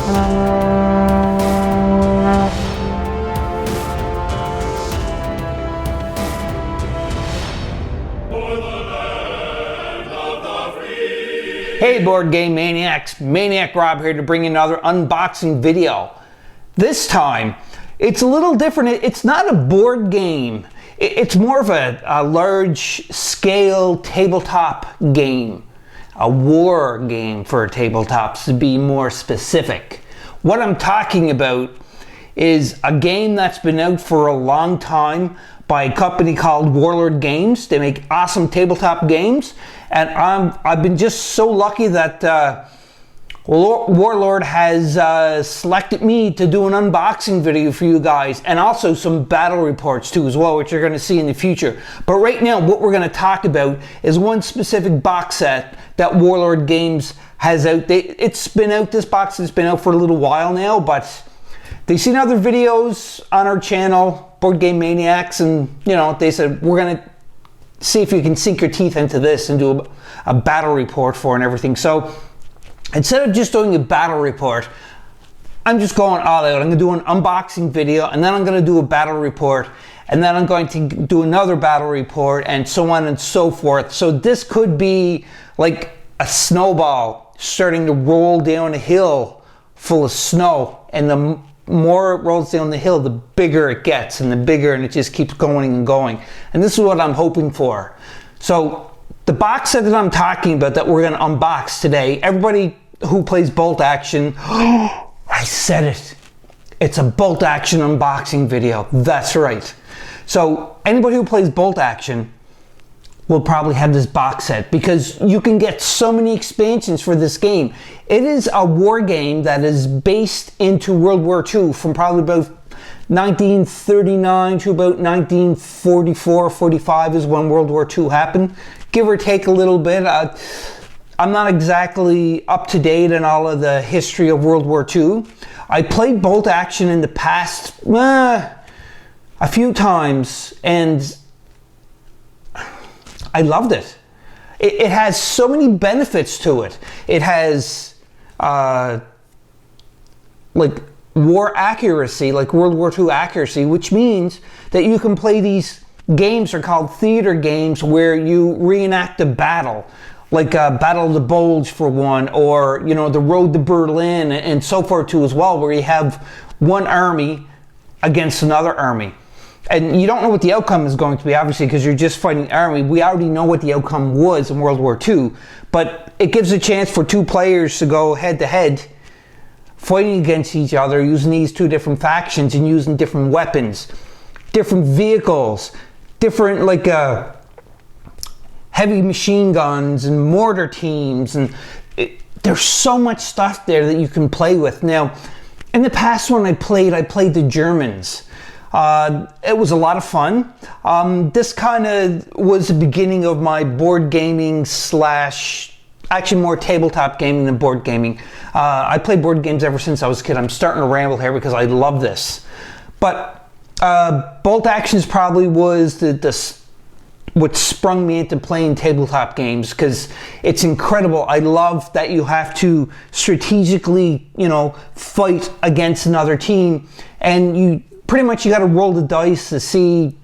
Hey Board Game Maniacs, Maniac Rob here to bring you another unboxing video. This time, it's a little different. It's not a board game. It's more of a large scale tabletop game. A war game for tabletops, to be more specific. What I'm talking about is a game that's been out for a long time by a company called Warlord Games. They make awesome tabletop games, and I've been just so lucky that Warlord has selected me to do an unboxing video for you guys, and also some battle reports too as well, which you're going to see in the future. But right now, what we're going to talk about is one specific box set that Warlord Games has out. It's been out, this box has been out for a little while now, but they've seen other videos on our channel, Board Game Maniacs, and you know, they said, we're going to see if you can sink your teeth into this and do a battle report for and everything. So instead of just doing a battle report, I'm just going all out. I'm going to do an unboxing video, and then I'm going to do a battle report, and then I'm going to do another battle report, and so on and so forth. So this could be like a snowball starting to roll down a hill full of snow, and the more it rolls down the hill, the bigger it gets, and it just keeps going and going. And this is what I'm hoping for. So the box set that I'm talking about, that we're going to unbox today, everybody who plays bolt action, I said it, it's a bolt action unboxing video. That's right. So anybody who plays bolt action will probably have this box set, because you can get so many expansions for this game. It is a war game that is based into World War II, from probably about 1939 to about 1944, 45 is when World War II happened, give or take a little bit. I'm not exactly up to date on all of the history of World War II. I played bolt action in the past a few times, and I loved it. It has so many benefits to it. It has like war accuracy, like World War II accuracy, which means that you can play these games, are called theater games, where you reenact a battle, like Battle of the Bulge for one, or you know, the Road to Berlin, and so forth too as well, where you have one army against another army. And you don't know what the outcome is going to be, obviously, because you're just fighting an army. We already know what the outcome was in World War II, but it gives a chance for two players to go head to head, fighting against each other, using these two different factions and using different weapons, different vehicles, different like heavy machine guns and mortar teams, and there's so much stuff there that you can play with. Now, in the past when I played the Germans. It was a lot of fun. This kind of was the beginning of my board gaming slash, actually more tabletop gaming than board gaming. I played board games ever since I was a kid. I'm starting to ramble here because I love this. But bolt actions probably was what sprung me into playing tabletop games, because it's incredible. I love that you have to strategically, you know, fight against another team, and you pretty much got to roll the dice to see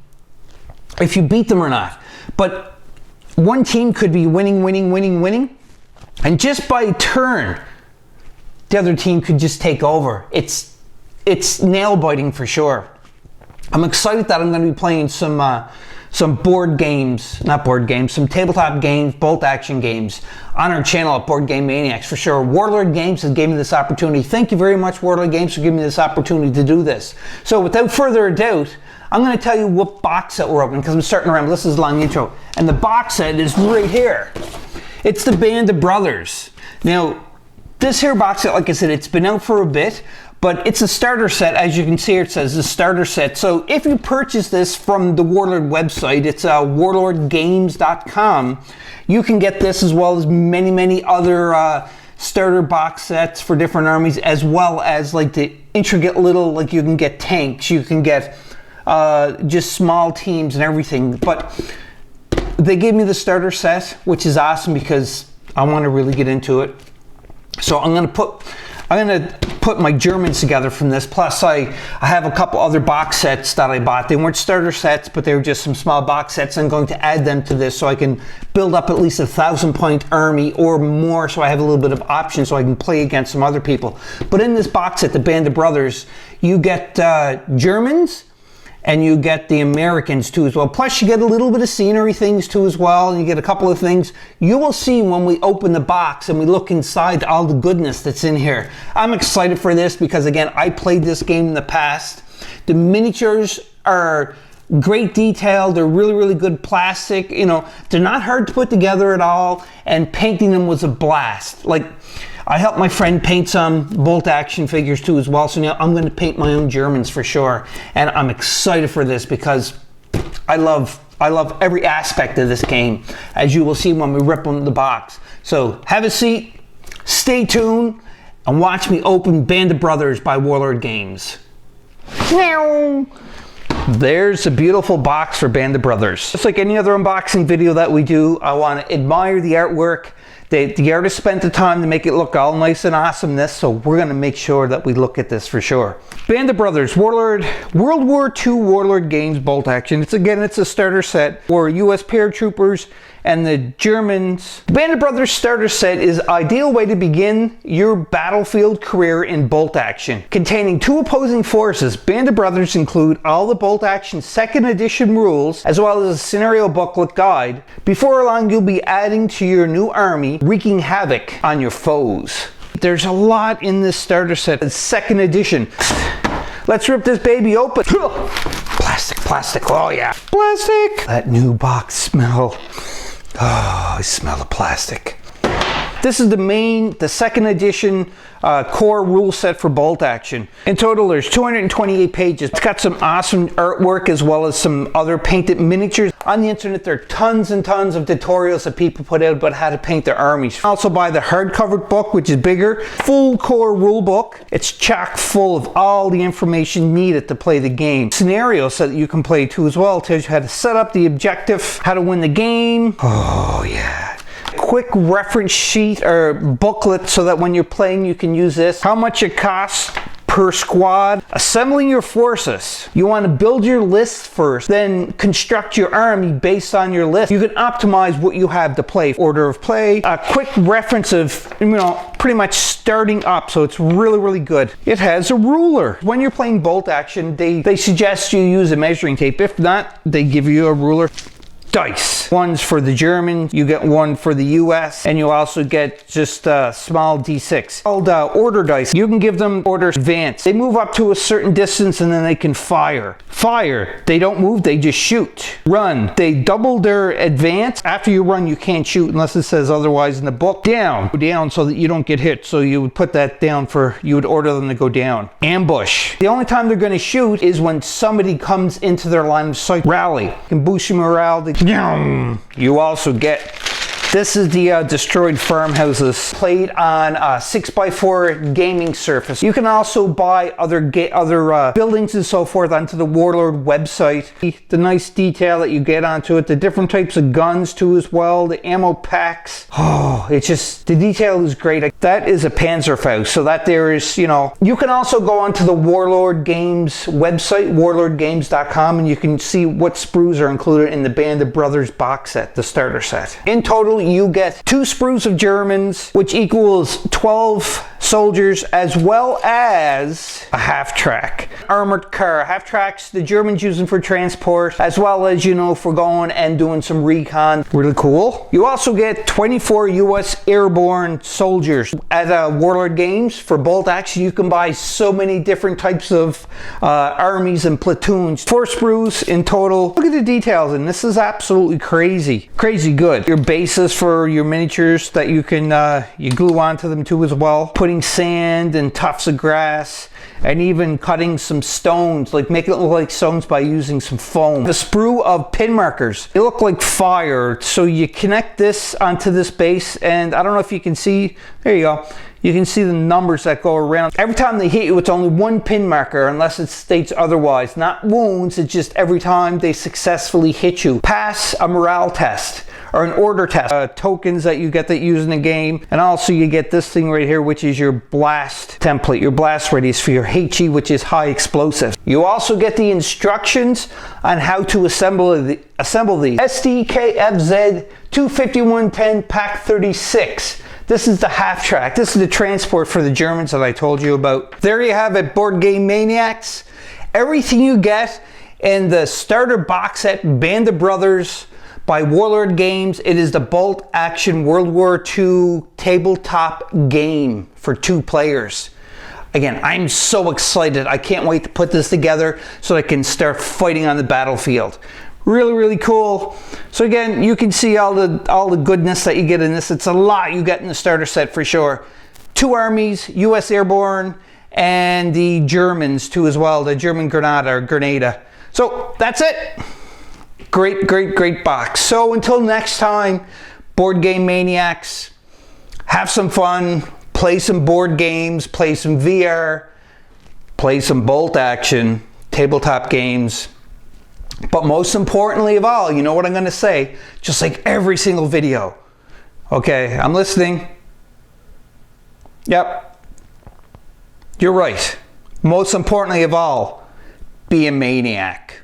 if you beat them or not. But one team could be winning, and just by turn, the other team could just take over. It's nail biting for sure. I'm excited that I'm going to be playing some board games, not board games, some tabletop games, bolt action games on our channel at Board Game Maniacs for sure. Warlord Games has given me this opportunity. Thank you very much, Warlord Games, for giving me this opportunity to do this. So without further ado, I'm going to tell you what box set we're opening, because I'm starting around. This is a long intro. And the box set is right here. It's the Band of Brothers. Now, this here box set, like I said, it's been out for a bit, but it's a starter set. As you can see here, it says the starter set. So if you purchase this from the Warlord website, it's warlordgames.com, you can get this as well as many other starter box sets for different armies, as well as like the intricate little, like you can get tanks, you can get just small teams and everything. But they gave me the starter set, which is awesome because I want to really get into it. So I'm going to put I'm gonna put my Germans together from this. Plus I have a couple other box sets that I bought. They weren't starter sets, but they were just some small box sets. I'm going to add them to this so I can build up at least a 1,000-point army or more, so I have a little bit of options so I can play against some other people. But in this box set, the Band of Brothers, you get Germans, and you get the Americans too as well. Plus you get a little bit of scenery things too as well, and you get a couple of things. You will see when we open the box and we look inside all the goodness that's in here. I'm excited for this because, again, I played this game in the past. The miniatures are great detail. They're really, really good plastic. You know, they're not hard to put together at all, and painting them was a blast. Like, I helped my friend paint some bolt action figures too as well, so now I'm going to paint my own Germans for sure. And I'm excited for this because I love every aspect of this game, as you will see when we rip them in the box. So have a seat, stay tuned, and watch me open Band of Brothers by Warlord Games. Meow. There's a beautiful box for Band of Brothers. Just like any other unboxing video that we do, I want to admire the artwork. The artist spent the time to make it look all nice and awesomeness, so we're going to make sure that we look at this for sure. Band of Brothers, Warlord, World War II Warlord Games bolt action. It's a starter set for US paratroopers and the Germans. Band of Brothers starter set is an ideal way to begin your battlefield career in bolt action. Containing 2 opposing forces, Band of Brothers include all the bolt action 2nd edition rules, as well as a scenario booklet guide. Before long, you'll be adding to your new army, wreaking havoc on your foes. There's a lot in this starter set. It's 2nd edition. Let's rip this baby open. Plastic, plastic, oh yeah. Plastic! That new box smell. Oh, I smell the plastic. This is the 2nd edition core rule set for bolt action. In total, there's 228 pages. It's got some awesome artwork as well as some other painted miniatures. On the internet, there are tons and tons of tutorials that people put out about how to paint their armies. Also buy the hardcover book, which is bigger. Full core rule book. It's chock full of all the information needed to play the game. Scenarios that you can play too as well. It tells you how to set up the objective, how to win the game. Oh yeah. Quick reference sheet or booklet so that when you're playing you can use this. How much it costs per squad. Assembling your forces. You want to build your list first, then construct your army based on your list. You can optimize what you have to play. Order of play. A quick reference of, you know, pretty much starting up, so it's really, really good. It has a ruler. When you're playing bolt action, they suggest you use a measuring tape. If not, they give you a ruler. Dice. One's for the Germans, you get one for the US, and you also get just a small D6. Called order dice. You can give them orders advance. They move up to a certain distance and then they can fire. Fire. They don't move, they just shoot. Run. They double their advance. After you run, you can't shoot unless it says otherwise in the book. Down. Go down so that you don't get hit. So you would put that down you would order them to go down. Ambush. The only time they're going to shoot is when somebody comes into their line of sight. Rally. You can boost your morale. You also get, this is the destroyed farmhouses played on a 6x4 gaming surface. You can also buy other buildings and so forth onto the Warlord website. The nice detail that you get onto it, the different types of guns too as well, the ammo packs. Oh, it's just, the detail is great. That is a Panzerfaust, so that there is, you know. You can also go onto the Warlord Games website, warlordgames.com, and you can see what sprues are included in the Band of Brothers box set, the starter set. In total, you get 2 sprues of Germans, which equals 12 soldiers, as well as a half-track armored car. Half-tracks the Germans using for transport, as well as, you know, for going and doing some recon. Really cool. You also get 24 US airborne soldiers. At Warlord Games, for bolt action, you can buy so many different types of armies and platoons. 4 sprues in total. Look at the details, and this is absolutely crazy. Crazy good. Your bases for your miniatures that you can you glue onto them too as well. Putting sand and tufts of grass, and even cutting some stones, like making it look like stones by using some foam. The sprue of pin markers. They look like fire, so you connect this onto this base, and I don't know if you can see, there you go. You can see the numbers that go around. Every time they hit you, it's only one pin marker unless it states otherwise. Not wounds, it's just every time they successfully hit you. Pass a morale test or an order test. Tokens that you get that use in the game. And also you get this thing right here, which is your blast template, your blast radius for your HE, which is high explosive. You also get the instructions on how to assemble these. SDKFZ 25110 Pack 36. This is the half track. This is the transport for the Germans that I told you about. There you have it, Board Game Maniacs. Everything you get in the starter box set, Band of Brothers by Warlord Games. It is the bolt action World War II tabletop game for 2 players. Again, I'm so excited. I can't wait to put this together so I can start fighting on the battlefield. Really, really cool. So again, you can see all the goodness that you get in this. It's a lot you get in the starter set for sure. 2 armies, US Airborne, and the Germans too as well, the German Grenada. So that's it. Great, great, great box. So until next time, Board Game Maniacs, have some fun, play some board games, play some VR, play some bolt action, tabletop games. But most importantly of all, you know what I'm going to say, just like every single video. Okay, I'm listening. Yep. You're right. Most importantly of all, be a maniac.